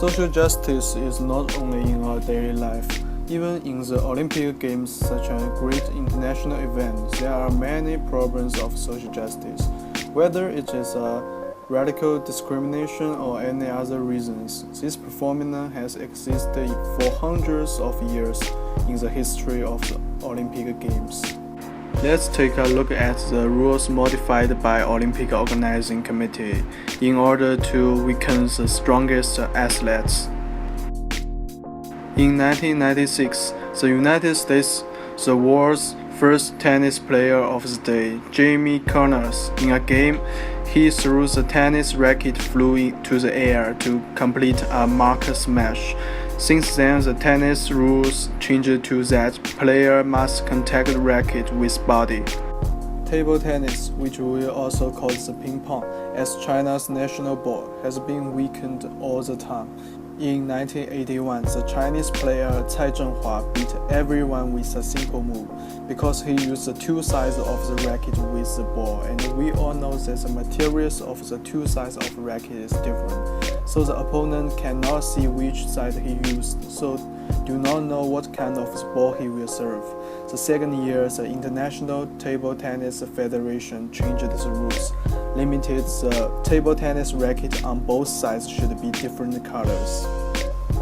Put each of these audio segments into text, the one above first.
Social justice is not only in our daily life. Even in the Olympic Games, such a great international event, there are many problems of social justice. Whether it is a radical discrimination or any other reasons, this phenomenon has existed for hundreds of years in the history of the Olympic Games. Let's take a look at the rules modified by Olympic Organizing Committee in order to weaken the strongest athletes. In 1996, the United States, the world's first tennis player of the day, Jimmy Connors, in a game, he threw the tennis racket flew into the air to complete a mark smash. Since then, the tennis rules changed to that player must contact the racket with body. Table tennis, which we also call the ping pong, as China's national sport, has been weakened all the time. In 1981, the Chinese player Cai Zhenghua beat everyone with a simple move because he used the two sides of the racket with the ball, and we all know that the materials of the two sides of the racket is different, so the opponent cannot see which side he used, so do not know what kind of ball he will serve. The second year, the International Table Tennis Federation changed the rules, limited the table tennis racket on both sides should be different colors.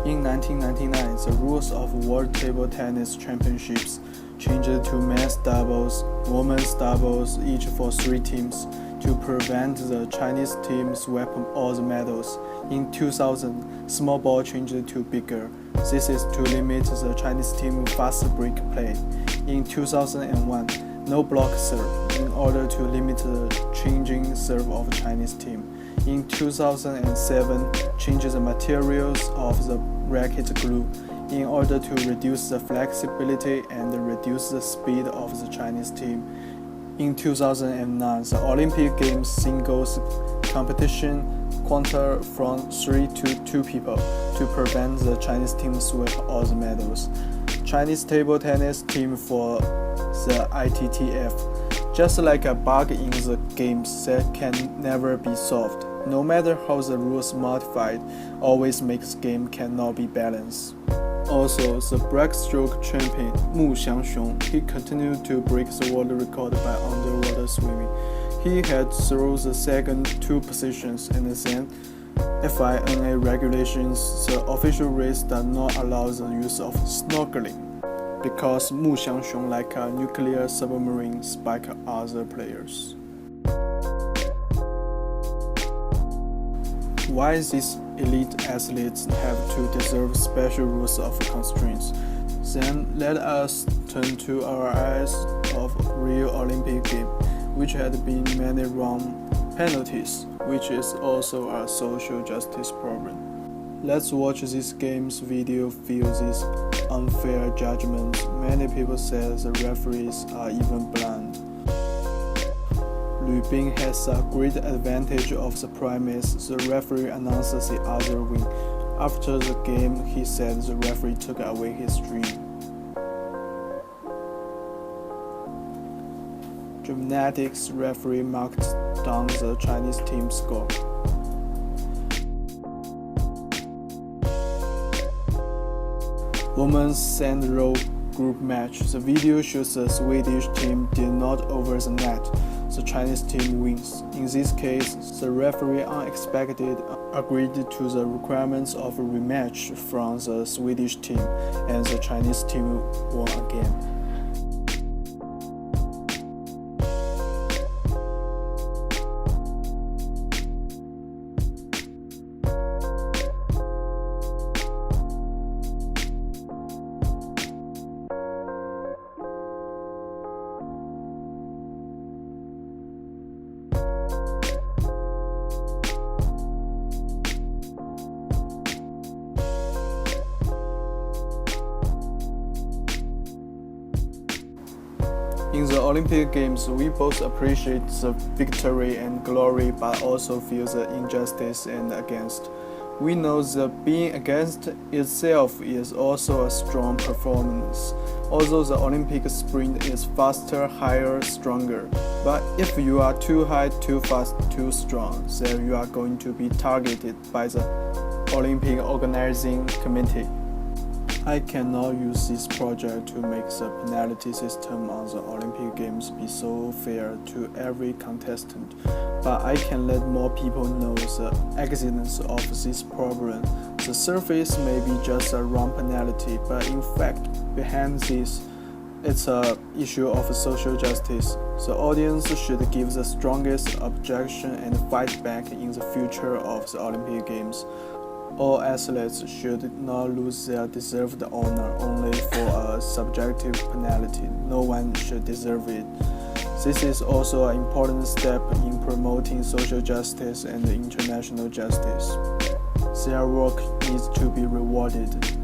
In 1999, the rules of World Table Tennis Championships changed to men's doubles, women's doubles, each for 3 teams, to prevent the Chinese team sweeping all the medals. In 2000, small ball changed to bigger. This is to limit the Chinese team fast break play. In 2001, no block serve, in order to limit the changing serve of the Chinese team. In 2007, change the materials of the racket glue in order to reduce the flexibility and reduce the speed of the Chinese team. In 2009, the Olympic Games singles competition counted from 3 to 2 people to prevent the Chinese team sweep all the medals. Chinese table tennis team for the ITTF, just like a bug in the games that can never be solved. No matter how the rules modified, always makes game cannot be balanced. Also, the breaststroke champion Mu Xiangxiong, he continued to break the world record by underwater swimming. He had through the second 2 positions, and then FINA regulations, the official race does not allow the use of snorkeling, because Mu Xiangxiong, like a nuclear submarine, spike other players. Why these elite athletes have to deserve special rules of constraints? Then let us turn to our eyes of real Olympic game, which had been many wrong penalties, which is also a social justice problem. Let's watch this game's video feel this unfair judgment. Many people said the referees are even blind. Lu Bing has a great advantage of the premise. The referee announces the other win. After the game, he said the referee took away his dream. Gymnastics referee marked down the Chinese team score. Women's sand row group match. The video shows the Swedish team did not over the net. The Chinese team wins. In this case, the referee unexpectedly agreed to the requirements of a rematch from the Swedish team, and the Chinese team won again. In the Olympic Games, we both appreciate the victory and glory, but also feel the injustice and against. We know that being against itself is also a strong performance. Although the Olympic sprint is faster, higher, stronger, but if you are too high, too fast, too strong, then you are going to be targeted by the Olympic Organizing Committee. I cannot use this project to make the penalty system on the Olympic Games be so fair to every contestant, but I can let more people know the existence of this problem. The surface may be just a wrong penalty, but in fact, behind this, it's an issue of social justice. The audience should give the strongest objection and fight back in the future of the Olympic Games. All athletes should not lose their deserved honor only for a subjective penalty. No one should deserve it. This is also an important step in promoting social justice and international justice. Their work needs to be rewarded.